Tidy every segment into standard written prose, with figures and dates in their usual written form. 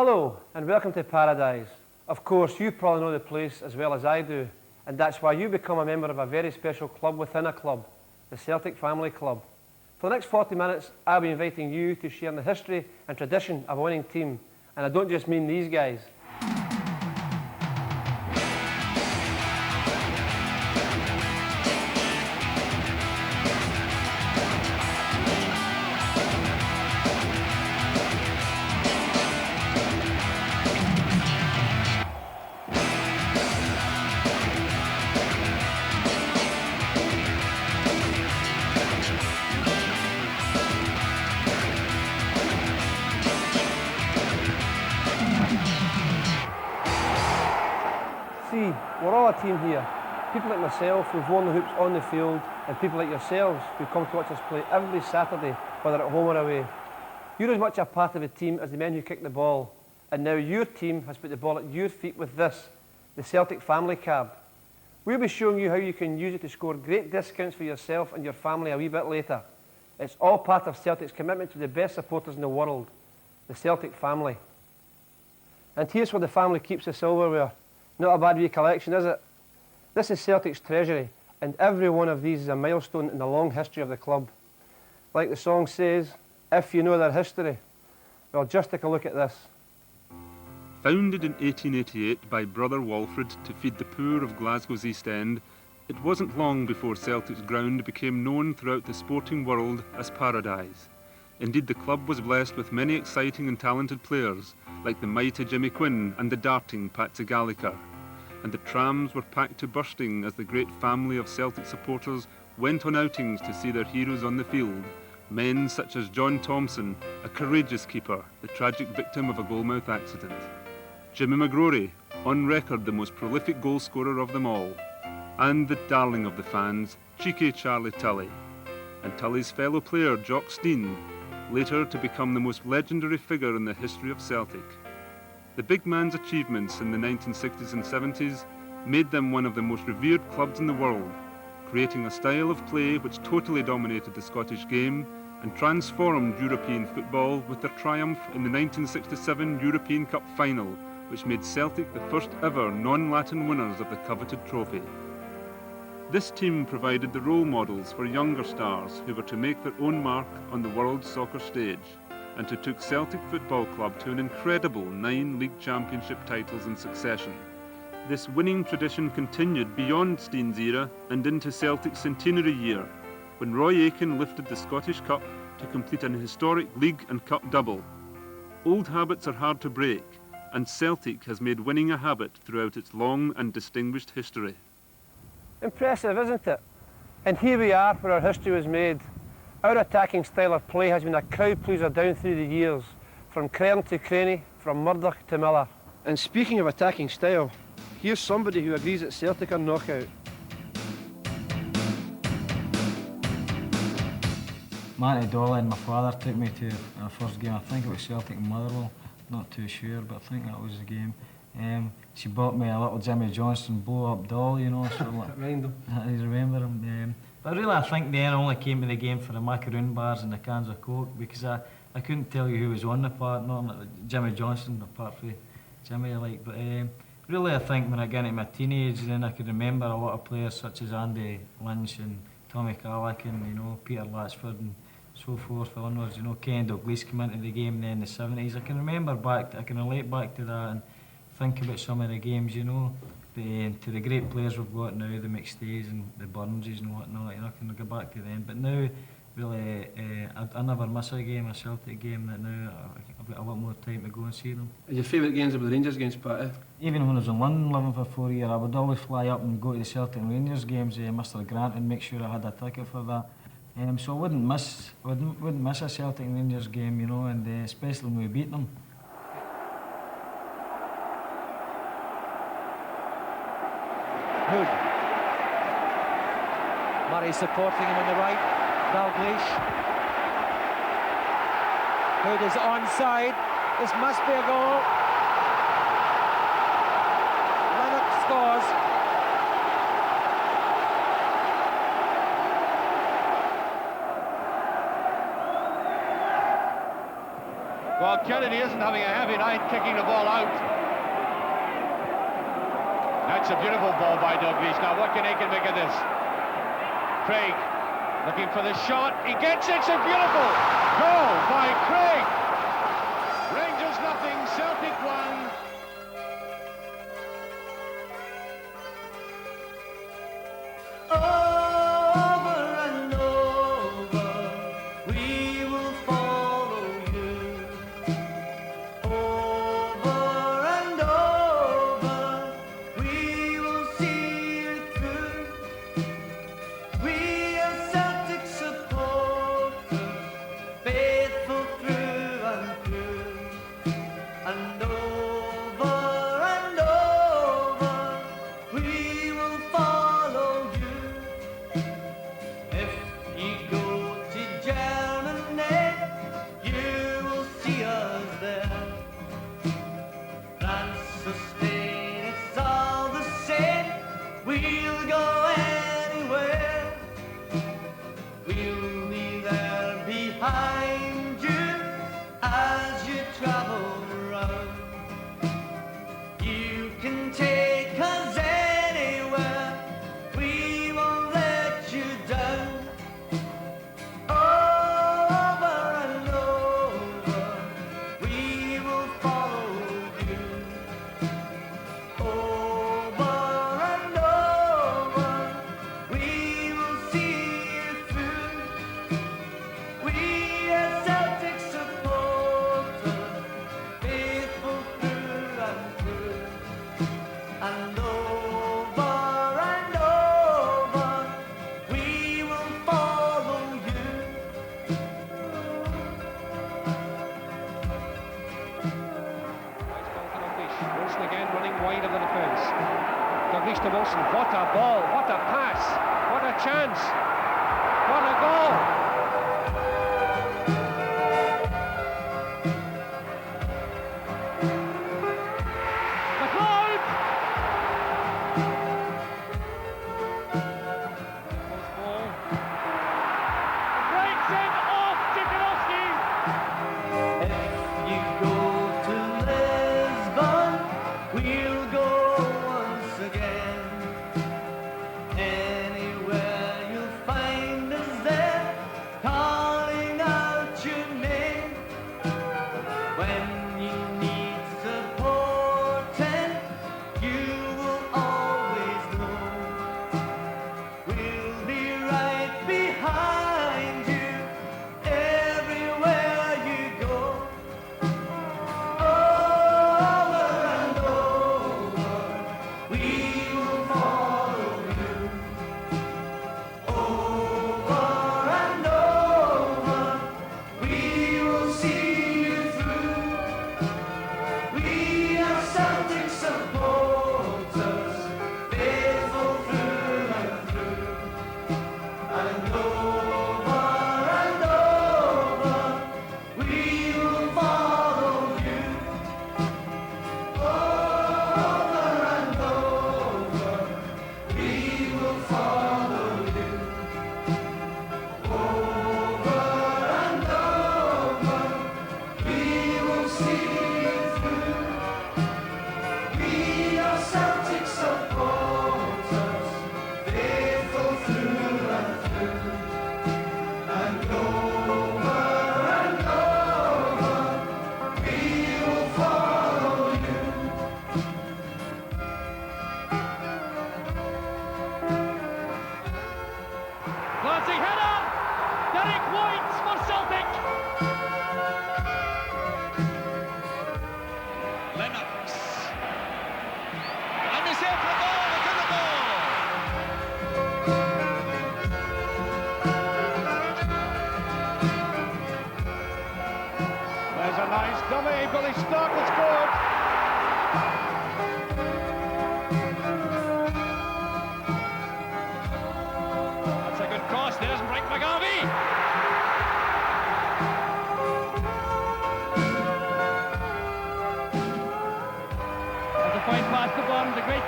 Hello and welcome to Paradise. Of course, you probably know the place as well as I do, and that's why you become a member of a very special club within a club, the Celtic Family Club. For the next 40 minutes, I'll be inviting you to share in the history and tradition of a winning team, and I don't just mean these guys. See, we're all a team here. People like myself who've worn the hoops on the field, and people like yourselves who come to watch us play every Saturday, whether at home or away. You're as much a part of the team as the men who kick the ball, and now your team has put the ball at your feet with this, the Celtic Family Card. We'll be showing you how you can use it to score great discounts for yourself and your family a wee bit later. It's all part of Celtic's commitment to the best supporters in the world, the Celtic family. And here's where the family keeps the silverware. Not a bad recollection, is it? This is Celtic's treasury, and every one of these is a milestone in the long history of the club. Like the song says, if you know their history. Well, just take a look at this. Founded in 1888 by Brother Walfrid to feed the poor of Glasgow's East End, it wasn't long before Celtic's ground became known throughout the sporting world as Paradise. Indeed, the club was blessed with many exciting and talented players, like the mighty Jimmy Quinn and the darting Patsy Gallagher. And the trams were packed to bursting as the great family of Celtic supporters went on outings to see their heroes on the field, men such as John Thompson, a courageous keeper, the tragic victim of a goalmouth accident. Jimmy McGrory, on record the most prolific goalscorer of them all. And the darling of the fans, cheeky Charlie Tully. And Tully's fellow player, Jock Stein, later to become the most legendary figure in the history of Celtic. The big man's achievements in the 1960s and 70s made them one of the most revered clubs in the world, creating a style of play which totally dominated the Scottish game and transformed European football with their triumph in the 1967 European Cup final, which made Celtic the first ever non-Latin winners of the coveted trophy. This team provided the role models for younger stars who were to make their own mark on the world's soccer stage, and who took Celtic Football Club to an incredible 9 league championship titles in succession. This winning tradition continued beyond Stein's era and into Celtic's centenary year, when Roy Aitken lifted the Scottish Cup to complete an historic league and cup double. Old habits are hard to break, and Celtic has made winning a habit throughout its long and distinguished history. Impressive, isn't it? And here we are where our history was made. Our attacking style of play has been a crowd pleaser down through the years, from Cairn to Craney, from Murdoch to Miller. And speaking of attacking style, here's somebody who agrees that Celtic are knockout. Matty Dolly and my father took me to our first game. I think it was Celtic and Motherwell, not too sure, but I think that was the game. She bought me a little Jimmy Johnston blow-up doll, you know, so like, I remember him. But really I think then I only came to the game for the macaroon bars and the cans of Coke, because I couldn't tell you who was on the part, not like Jimmy Johnston, apart from Jimmy, like. But really I think when I got into my teenage, then I could remember a lot of players such as Andy Lynch and Tommy Carlick and, you know, Peter Latchford and so forth onwards. You know, Ken Dalglish came into the game then in the 70s. I can remember back, I can relate back to that and think about some of the games, you know, to the great players we've got now, the McStays and the Burnses and whatnot, you know, I can go back to them. But now, really, I never miss a game, a Celtic game, that now I've got a lot more time to go and see them. Your favourite games were the Rangers games, Patty? Even when I was in London living for 4 years, I would always fly up and go to the Celtic and Rangers games, Mr Grant, and make sure I had a ticket for that. So I wouldn't miss a Celtic and Rangers game, you know, and especially when we beat them. Hood. Murray supporting him on the right. Dalglish. Hood is onside. This must be a goal. Lennox scores. Well, Kennedy isn't having a heavy night kicking the ball out. That's a beautiful ball by Douglas. Now, what can Aiken make of this? Craig looking for the shot. He gets it. It's a beautiful goal by Craig. Rangers nothing, Celtic 1. What a ball, what a pass, what a chance, what a goal!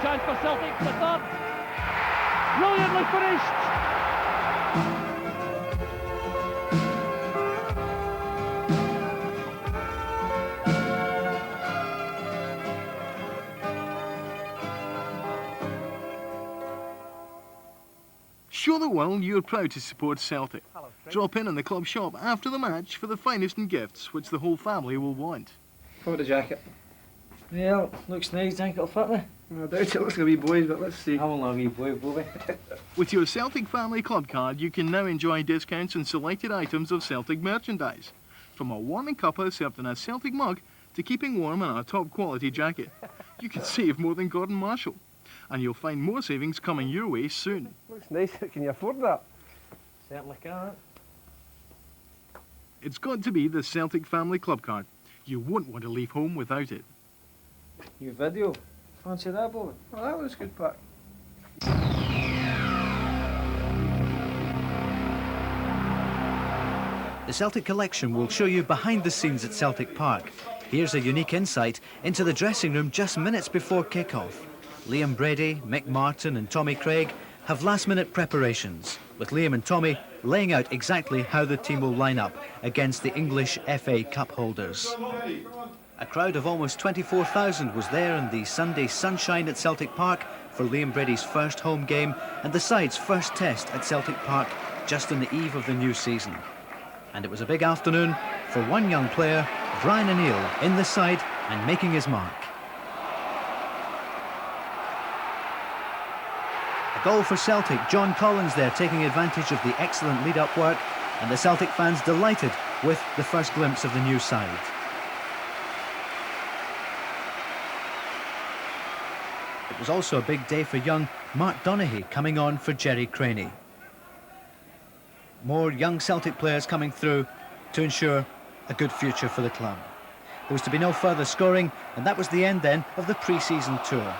Chance for Celtic, the third. Brilliantly finished. well, you're proud to support Celtic. Drop in the club shop after the match for the finest in gifts, which the whole family will want. How about the jacket? Yeah, looks nice, think it'll fit me. I doubt it looks like a wee boy's, but let's see. I won't have a wee boy, Bobby. With your Celtic Family Club card, you can now enjoy discounts on selected items of Celtic merchandise. From a warming cuppa served in a Celtic mug to keeping warm in a top quality jacket. You can save more than Gordon Marshall. And you'll find more savings coming your way soon. Looks nice. Can you afford that? Certainly can't. It's got to be the Celtic Family Club card. You won't want to leave home without it. New video. Fancy that, Bobby? Oh, that looks good, Pat. The Celtic Collection will show you behind the scenes at Celtic Park. Here's a unique insight into the dressing room just minutes before kick-off. Liam Brady, Mick Martin and Tommy Craig have last-minute preparations, with Liam and Tommy laying out exactly how the team will line up against the English FA Cup holders. A crowd of almost 24,000 was there in the Sunday sunshine at Celtic Park for Liam Brady's first home game and the side's first test at Celtic Park just on the eve of the new season. And it was a big afternoon for one young player, Brian O'Neill, in the side and making his mark. A goal for Celtic, John Collins there taking advantage of the excellent lead-up work, and the Celtic fans delighted with the first glimpse of the new side. It was also a big day for young Mark Donaghy coming on for Jerry Craney. More young Celtic players coming through to ensure a good future for the club. There was to be no further scoring, and that was the end then of the pre-season tour.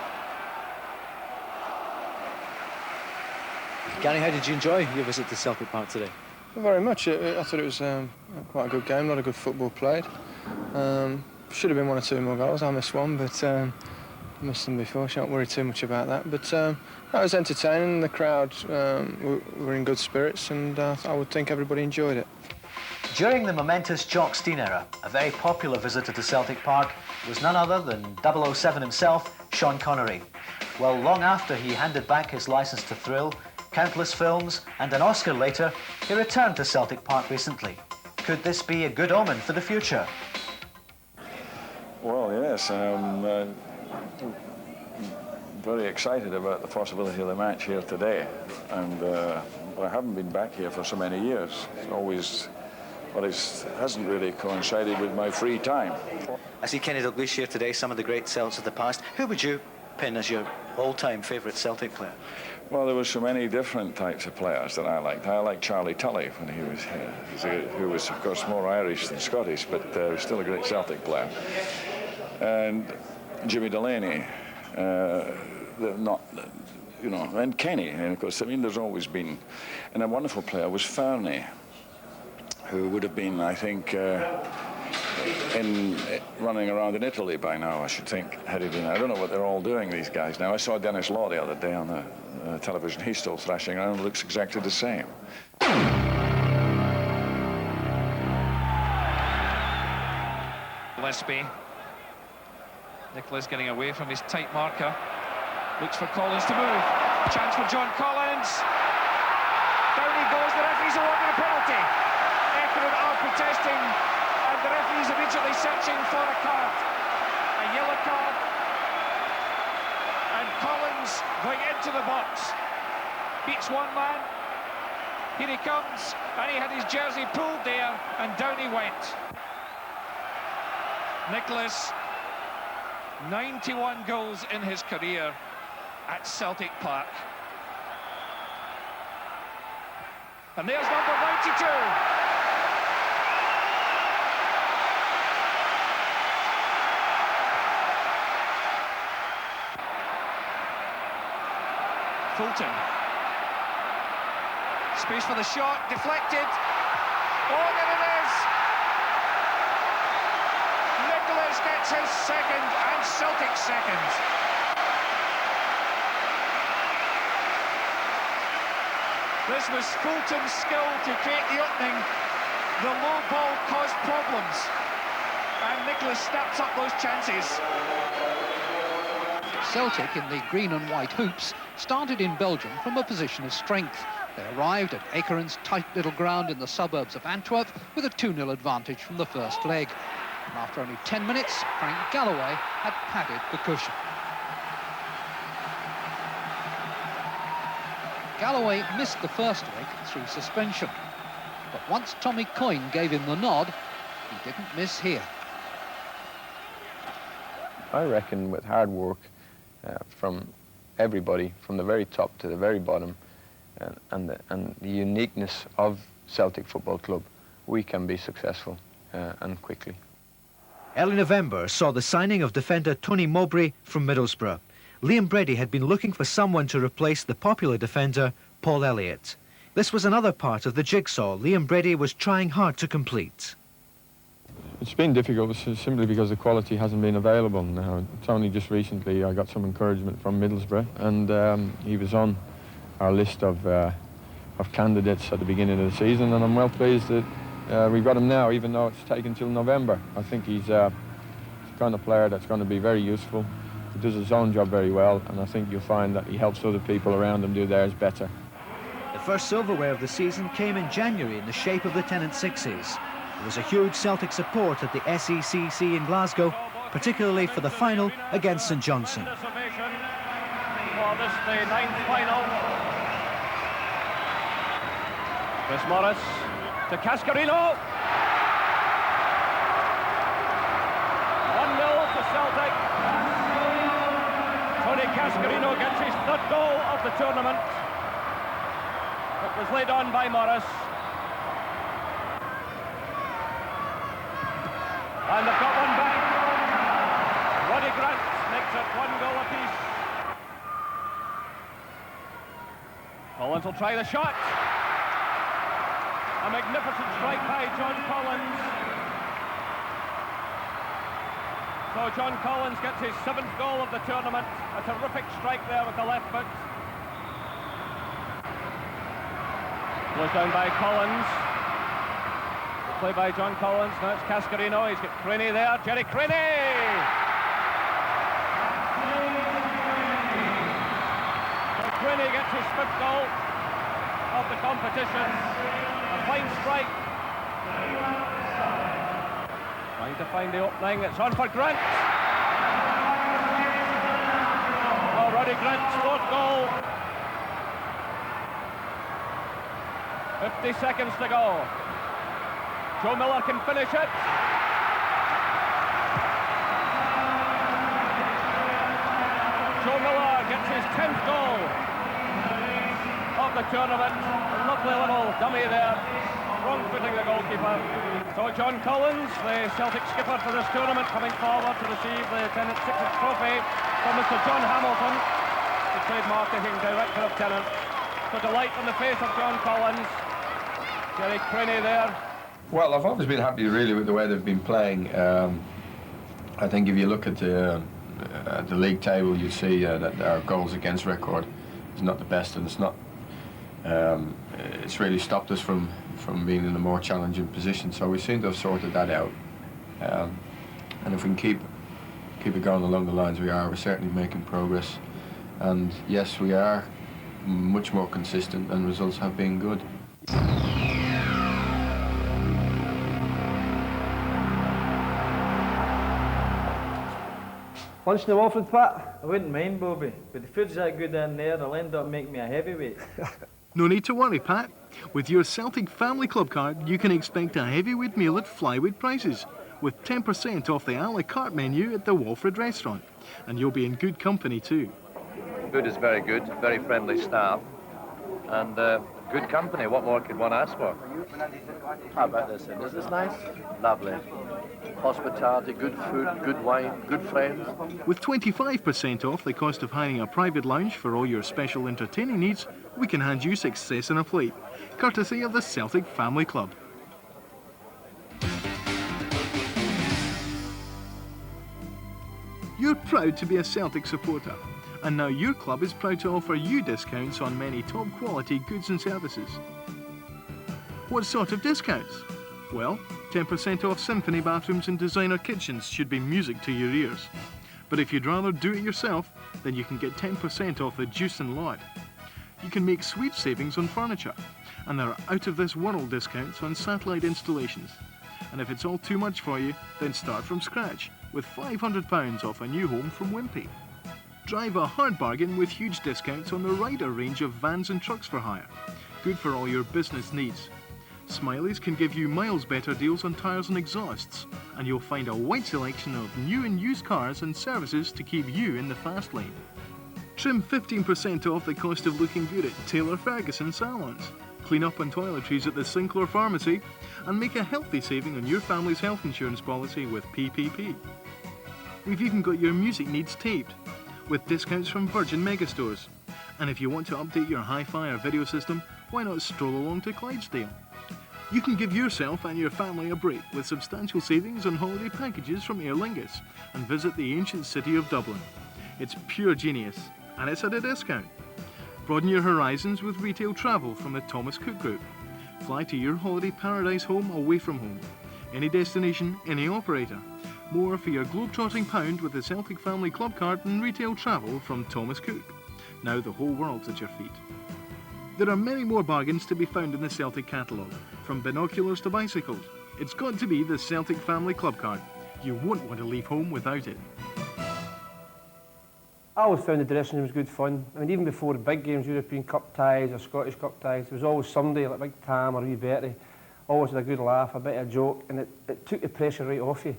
Gary, how did you enjoy your visit to Celtic Park today? Very much. I thought it was quite a good game, a lot of good football played. Should have been one or two more goals. I missed one, but missed them before, so I don't worry too much about that. But that was entertaining. The crowd were in good spirits, and I would think everybody enjoyed it. During the momentous Jock Stein era, a very popular visitor to Celtic Park was none other than 007 himself, Sean Connery. Well, long after he handed back his licence to thrill, countless films and an Oscar later, he returned to Celtic Park recently. Could this be a good omen for the future? Well, yes. I'm very excited about the possibility of the match here today. And I haven't been back here for so many years. It's always, but it hasn't really coincided with my free time. I see Kenny Dalglish here today, some of the great Celts of the past. Who would you pin as your all-time favourite Celtic player? Well, there were so many different types of players that I liked. I liked Charlie Tully when he was here, who was, of course, more Irish than Scottish, but still a great Celtic player. And Jimmy Delaney, and Kenny, and of course, I mean, there's always been. And a wonderful player was Fernie, who would have been, I think, running around in Italy by now, I should think, had he been. I don't know what they're all doing, these guys now. I saw Dennis Law the other day on the television. He's still thrashing around, looks exactly the same. Gillespie. Nicholas getting away from his tight marker. Looks for Collins to move. Chance for John Collins. Down he goes. The referee's awarded a penalty. Ekman are protesting, and the referee's immediately searching for a card. A yellow card. And Collins going into the box. Beats one man. Here he comes, and he had his jersey pulled there, and down he went. Nicholas, 91 goals in his career at Celtic Park. And there's number 92. Fulton. Space for the shot, deflected. Oh, there it is! Nicholas gets his second, and Celtic's second. This was Fulton's skill to create the opening. The low ball caused problems, and Nicholas snaps up those chances. Celtic, in the green and white hoops, started in Belgium from a position of strength. They arrived at Akeren's tight little ground in the suburbs of Antwerp with a 2-0 advantage from the first leg. And after only 10 minutes, Frank Galloway had padded the cushion. Galloway missed the first leg through suspension. But once Tommy Coyne gave him the nod, he didn't miss here. I reckon with hard work from everybody, from the very top to the very bottom, and the uniqueness of Celtic Football Club, we can be successful and quickly. Early November saw the signing of defender Tony Mowbray from Middlesbrough. Liam Brady had been looking for someone to replace the popular defender Paul Elliott. This was another part of the jigsaw Liam Brady was trying hard to complete. It's been difficult simply because the quality hasn't been available now. It's only just recently I got some encouragement from Middlesbrough, and he was on our list of candidates at the beginning of the season, and I'm well pleased that we've got him now, even though it's taken till November. I think he's the kind of player that's going to be very useful. He does his own job very well, and I think you'll find that he helps other people around him do theirs better. The first silverware of the season came in January in the shape of the Tennant Sixes. There was a huge Celtic support at the SECC in Glasgow, particularly for the final against St Johnstone. For this, the 9th final. Chris Morris to Cascarino. 1-0 to Celtic. Tony Cascarino gets his 3rd goal of the tournament. It was laid on by Morris. And they've got one back. Roddy Grant makes it 1 goal apiece. Collins will try the shot. A magnificent strike by John Collins. So John Collins gets his 7th goal of the tournament. A terrific strike there with the left foot. Goes down by Collins. Play by John Collins. Now it's Cascarino. He's got Craney there. Jerry Craney! Craney gets his 5th goal of the competition. A fine strike. Trying to find the opening. It's on for Grant. Oh, Roddy Grant's 4th goal. 50 seconds to go. Joe Miller can finish it. Joe Miller gets his 10th goal of the tournament. A lovely little dummy there, wrong-footing the goalkeeper. So John Collins, the Celtic skipper for this tournament, coming forward to receive the Tennant Sixes trophy from Mr. John Hamilton, the trade marketing director of Tennant. So delight on the face of John Collins. Jerry Craney there. Well, I've always been happy really with the way they've been playing. I think if you look at the league table, you see that our goals against record is not the best, and it's not. It's really stopped us from being in a more challenging position. So we seem to have sorted that out. And if we can keep it going along the lines we're certainly making progress. And yes, we are much more consistent, and results have been good. Lunch in the Walford, Pat? I wouldn't mind, Bobby, but the food's that good in there, they'll end up making me a heavyweight. No need to worry, Pat. With your Celtic Family Club card, you can expect a heavyweight meal at flyweight prices, with 10% off the a la carte menu at the Walford restaurant. And you'll be in good company too. Food is very good, very friendly staff, and good company. What more could one ask for? How about this? Is this nice? Lovely. Hospitality, good food, good wine, good friends. With 25% off the cost of hiring a private lounge for all your special entertaining needs, we can hand you success on a plate, courtesy of the Celtic Family Club. You're proud to be a Celtic supporter, and now your club is proud to offer you discounts on many top quality goods and services. What sort of discounts? Well, 10% off symphony bathrooms and designer kitchens should be music to your ears. But if you'd rather do it yourself, then you can get 10% off the juice and lard. you can make sweet savings on furniture, and there are out-of-this-world discounts on satellite installations. And if it's all too much for you, then start from scratch with £500 off a new home from Wimpy. Drive a hard bargain with huge discounts on the Ryder range of vans and trucks for hire. Good for all your business needs. Smiley's can give you miles better deals on tyres and exhausts, and you'll find a wide selection of new and used cars and services to keep you in the fast lane. Trim 15% off the cost of looking good at Taylor Ferguson salons. Clean up on toiletries at the Sinclair Pharmacy, and make a healthy saving on your family's health insurance policy with PPP. We've even got your music needs taped, with discounts from Virgin Megastores. And if you want to update your hi-fi or video system, why not stroll along to Clydesdale? You can give yourself and your family a break with substantial savings on holiday packages from Aer Lingus and visit the ancient city of Dublin. It's pure genius, and it's at a discount. Broaden your horizons with retail travel from the Thomas Cook Group. Fly to your holiday paradise home away from home. Any destination, any operator. More for your globe-trotting pound with the Celtic Family Club card and retail travel from Thomas Cook. Now the whole world's at your feet. There are many more bargains to be found in the Celtic catalogue, from binoculars to bicycles. It's got to be the Celtic Family Club card. You won't want to leave home without it. I always found the dressing room was good fun. I mean, even before big games, European Cup ties or Scottish Cup ties, there was always somebody like Big Tam or wee Bertie, always had a good laugh, a bit of a joke, and it took the pressure right off you.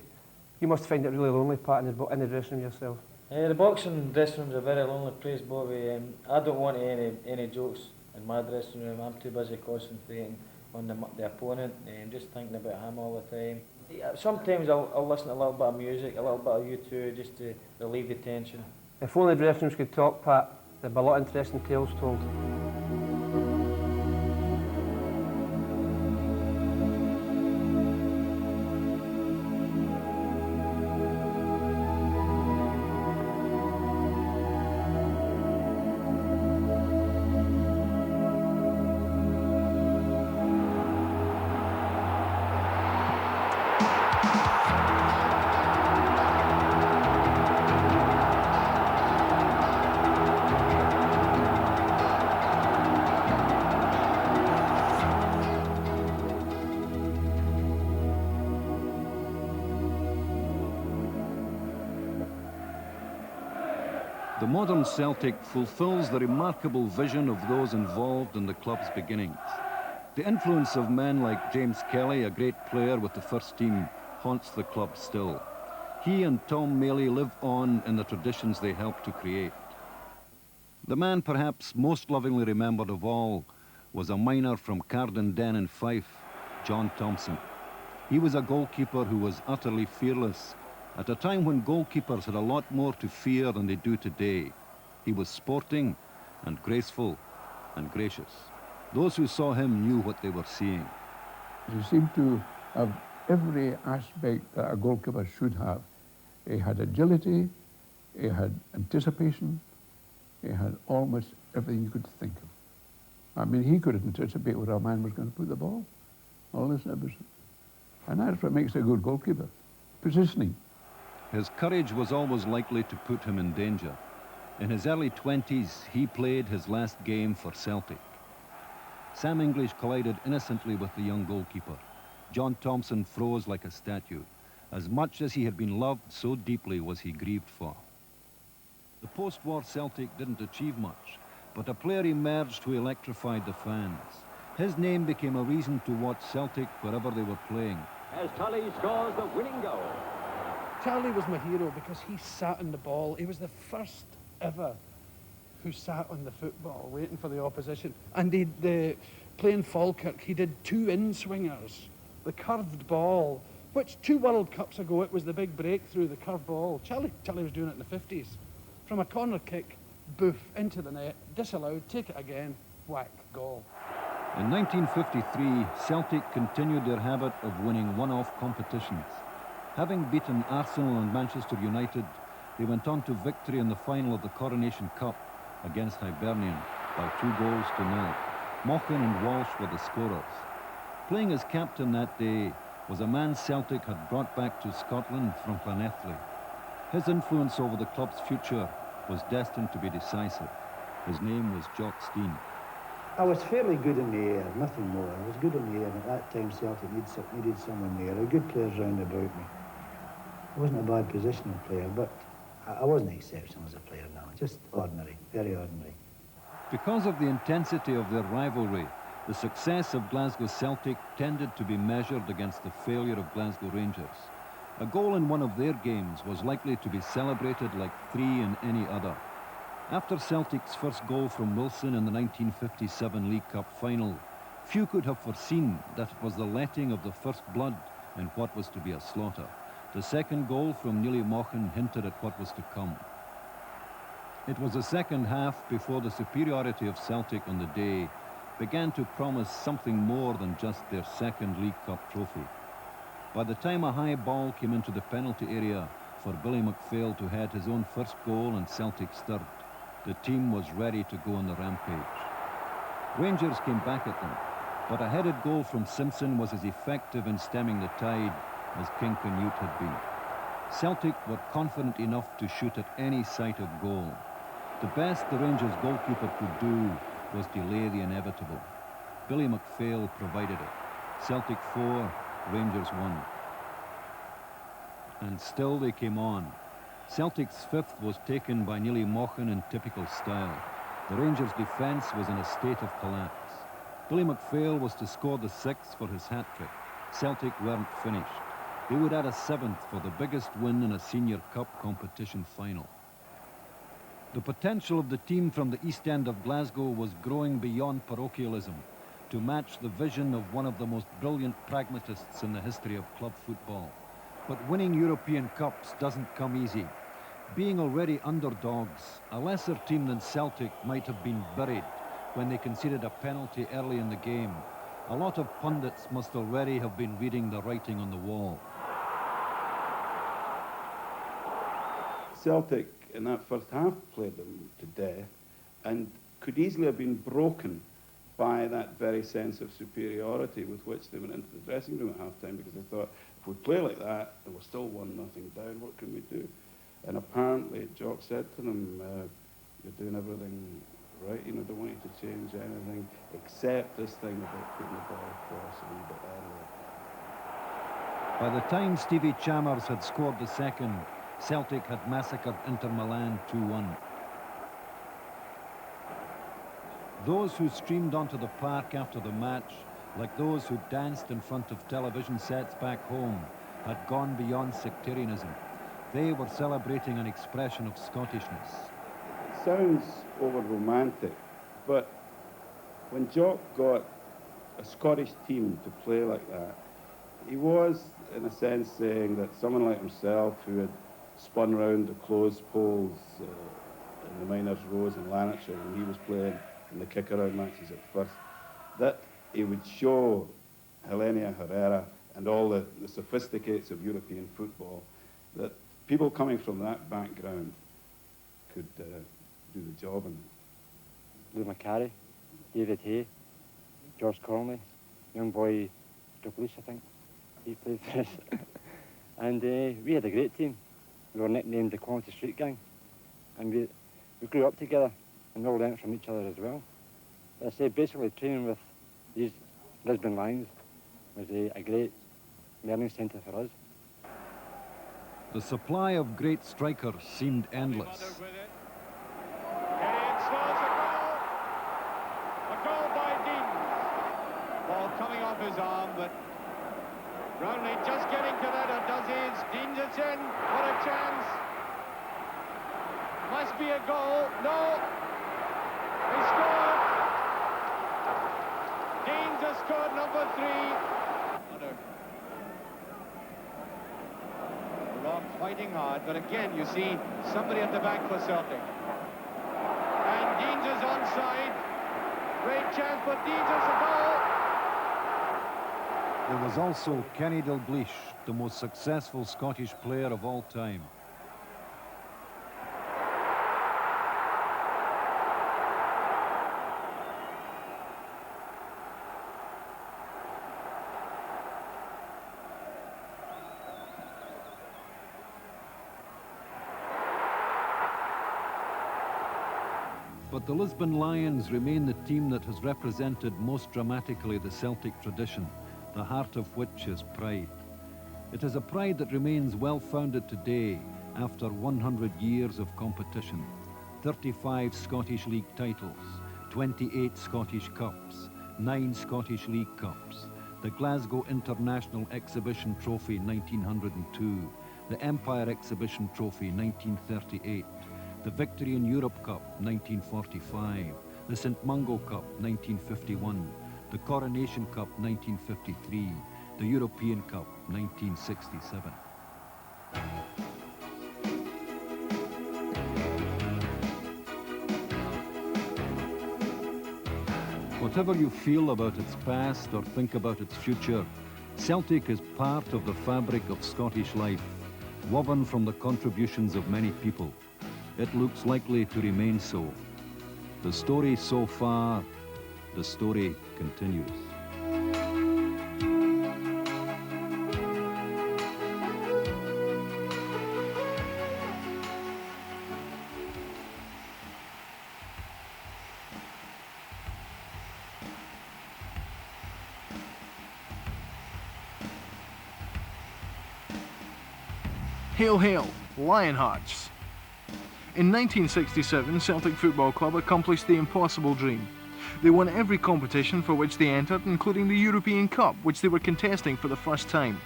You must find it really lonely, Pat, in the dressing room yourself. The boxing dressing room's a very lonely place, Bobby. I don't want any jokes in my dressing room. I'm too busy concentrating on the opponent and just thinking about him all the time. Sometimes I'll listen to a little bit of music, a little bit of U2, just to relieve the tension. If only dressing rooms could talk, Pat, there'd be a lot of interesting tales told. The modern Celtic fulfills the remarkable vision of those involved in the club's beginnings. The influence of men like James Kelly, a great player with the first team, haunts the club still. He and Tom Maley live on in the traditions they helped to create. The man perhaps most lovingly remembered of all was a miner from Cardenden in Fife, John Thompson. He was a goalkeeper who was utterly fearless, at a time when goalkeepers had a lot more to fear than they do today. He was sporting and graceful and gracious. Those who saw him knew what they were seeing. He seemed to have every aspect that a goalkeeper should have. He had agility, he had anticipation, he had almost everything you could think of. I mean, he could anticipate where a man was going to put the ball. All this and everything. And that's what makes a good goalkeeper. Positioning. His courage was always likely to put him in danger. In his early 20s, he played his last game for Celtic. Sam English collided innocently with the young goalkeeper. John Thompson froze like a statue. As much as he had been loved, so deeply was he grieved for. The post-war Celtic didn't achieve much, but a player emerged who electrified the fans. His name became a reason to watch Celtic wherever they were playing. As Tully scores the winning goal. Charlie was my hero because he sat on the ball. He was the first ever who sat on the football waiting for the opposition. And playing Falkirk, he did 2 in-swingers, the curved ball, which 2 World Cups ago, it was the big breakthrough, the curved ball. Charlie was doing it in the 50s. From a corner kick, boof, into the net, disallowed, take it again, whack, goal. In 1953, Celtic continued their habit of winning one-off competitions. Having beaten Arsenal and Manchester United, they went on to victory in the final of the Coronation Cup against Hibernian by 2-0. Mochan and Walsh were the scorers. Playing as captain that day was a man Celtic had brought back to Scotland from Llanelli. His influence over the club's future was destined to be decisive. His name was Jock Stein. I was fairly good in the air, nothing more. I was good in the air, and at that time Celtic needed someone there. There were good players round about me. I wasn't a bad positional player, but I wasn't exceptional as a player now. Just ordinary, very ordinary. Because of the intensity of their rivalry, the success of Glasgow Celtic tended to be measured against the failure of Glasgow Rangers. A goal in one of their games was likely to be celebrated like 3 in any other. After Celtic's first goal from Wilson in the 1957 League Cup final, few could have foreseen that it was the letting of the first blood in what was to be a slaughter. The second goal from Neely Mochan hinted at what was to come. It was the second half before the superiority of Celtic on the day began to promise something more than just their second League Cup trophy. By the time a high ball came into the penalty area for Billy McPhail to head his own first goal and Celtic stirred, the team was ready to go on the rampage. Rangers came back at them, but a headed goal from Simpson was as effective in stemming the tide as King Canute had been. Celtic were confident enough to shoot at any sight of goal. The best the Rangers goalkeeper could do was delay the inevitable. Billy McPhail provided it. Celtic 4, Rangers 1. And still they came on. Celtic's fifth was taken by Neely Mochan in typical style. The Rangers' defence was in a state of collapse. Billy McPhail was to score the sixth for his hat-trick. Celtic weren't finished. They would add a seventh for the biggest win in a senior cup competition final. The potential of the team from the east end of Glasgow was growing beyond parochialism to match the vision of one of the most brilliant pragmatists in the history of club football. But winning European Cups doesn't come easy. Being already underdogs, a lesser team than Celtic might have been buried when they conceded a penalty early in the game. A lot of pundits must already have been reading the writing on the wall. Celtic in that first half played them to death and could easily have been broken by that very sense of superiority with which they went into the dressing room at half-time, because they thought, if we play like that and we're still 1-0 down, what can we do? And apparently Jock said to them, you're doing everything right, you know, don't want you to change anything except this thing about putting the ball across a wee bit earlier. By the time Stevie Chalmers had scored the second, Celtic had massacred Inter Milan 2-1. Those who streamed onto the park after the match, like those who danced in front of television sets back home, had gone beyond sectarianism. They were celebrating an expression of Scottishness. It sounds over-romantic, but when Jock got a Scottish team to play like that, he was, in a sense, saying that someone like himself, who had spun round the closed poles in the Miners' Rows in Lanarkshire when he was playing in the kick-around matches at first, that he would show Helenia Herrera and all the sophisticates of European football that people coming from that background could do the job. And Lou McCarry, David Hay, George Conley, young boy Douglas, I think, he played for us. And we had a great team. We were nicknamed the Quality Street Gang, and we grew up together and we all learnt from each other as well. But I say basically training with these Lisbon Lions was a great learning centre for us. The supply of great strikers seemed endless. A goal by Deans. Ball coming off his arm, but Brownlee just getting to that, or does he? Deans it's in. What a chance. Must be a goal. No. He scored. Deans has scored number 3. Rock fighting hard, but again you see somebody at the back for Celtic. And Deans is onside. Great chance for Deans, it's a goal. There was also Kenny Dalglish, the most successful Scottish player of all time. But the Lisbon Lions remain the team that has represented most dramatically the Celtic tradition, the heart of which is pride. It is a pride that remains well-founded today after 100 years of competition. 35 Scottish League titles, 28 Scottish Cups, 9 Scottish League Cups, the Glasgow International Exhibition Trophy 1902, the Empire Exhibition Trophy 1938, the Victorian Europe Cup 1945, the St Mungo Cup 1951, the Coronation Cup 1953, the European Cup 1967. Whatever you feel about its past or think about its future, Celtic is part of the fabric of Scottish life, woven from the contributions of many people. It looks likely to remain so. The story so far, the story continues. Hail, hail, Lionhearts! In 1967, Celtic Football Club accomplished the impossible dream. They won every competition for which they entered, including the European Cup, which they were contesting for the first time.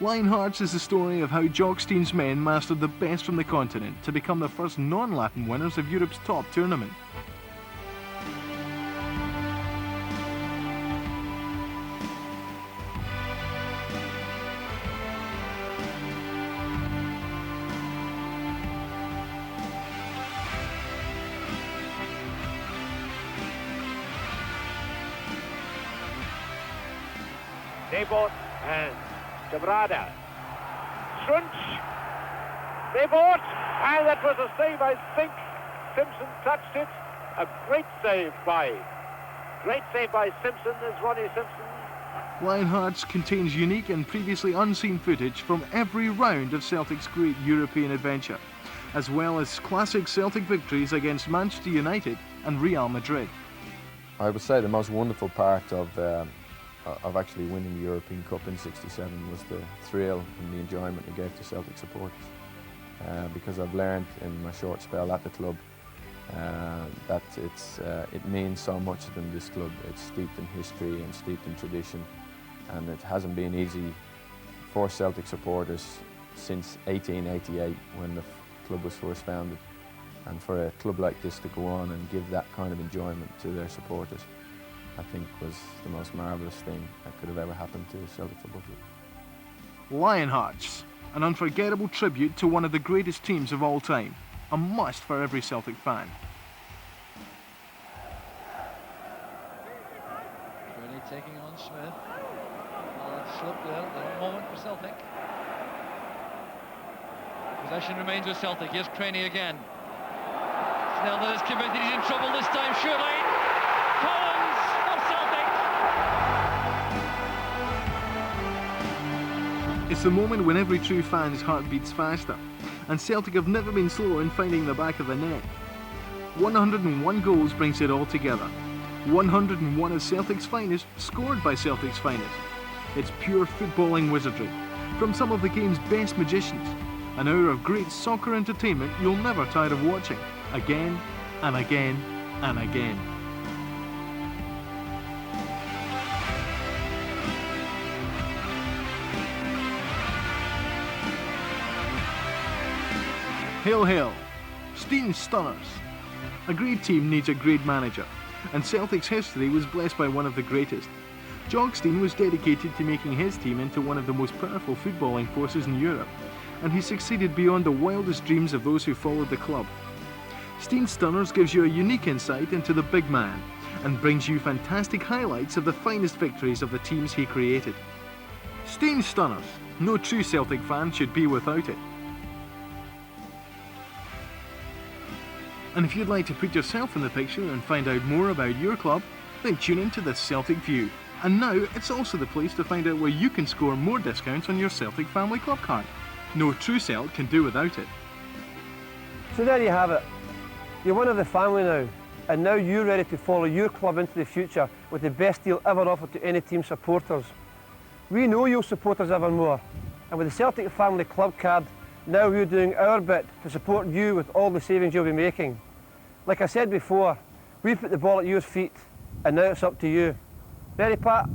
Lionhearts is the story of how Jock Stein's men mastered the best from the continent to become the first non-Latin winners of Europe's top tournament. Nebot and Jabrada. Scrunch. Nebot. And that was a save, I think. Simpson touched it. A great save by Simpson. There's Ronnie Simpson. Lionhearts contains unique and previously unseen footage from every round of Celtic's great European adventure, as well as classic Celtic victories against Manchester United and Real Madrid. I would say the most wonderful part of actually winning the European Cup in '67 was the thrill and the enjoyment it gave to Celtic supporters. Because I've learned in my short spell at the club that it means so much to them, this club. It's steeped in history and steeped in tradition, and it hasn't been easy for Celtic supporters since 1888 when the club was first founded. And for a club like this to go on and give that kind of enjoyment to their supporters, I think was the most marvellous thing that could have ever happened to Celtic Football Club. Lionhearts, an unforgettable tribute to one of the greatest teams of all time. A must for every Celtic fan. Really taking on Smith. Slip there, a moment for Celtic. Possession remains with Celtic. Here's Craney again. Snell is committed, he's in trouble this time, surely. Collins of Celtic. It's the moment when every true fan's heart beats faster, and Celtic have never been slow in finding the back of the net. 101 goals brings it all together. 101 of Celtic's finest, scored by Celtic's finest. It's pure footballing wizardry, from some of the game's best magicians. An hour of great soccer entertainment you'll never tire of watching, again and again and again. Hail, hail, Stein Stunners. A great team needs a great manager, and Celtic's history was blessed by one of the greatest. Jock Stein was dedicated to making his team into one of the most powerful footballing forces in Europe, and he succeeded beyond the wildest dreams of those who followed the club. Stein Stunners gives you a unique insight into the big man, and brings you fantastic highlights of the finest victories of the teams he created. Stein Stunners, no true Celtic fan should be without it. And if you'd like to put yourself in the picture and find out more about your club, then tune into the Celtic View. And now it's also the place to find out where you can score more discounts on your Celtic Family Club card. No true Celt can do without it. So there you have it. You're one of the family now, and now you're ready to follow your club into the future with the best deal ever offered to any team supporters. We know you'll support us ever more, and with the Celtic Family Club card, now we're doing our bit to support you with all the savings you'll be making. Like I said before, we put the ball at your feet, and now it's up to you. Ready, Pat?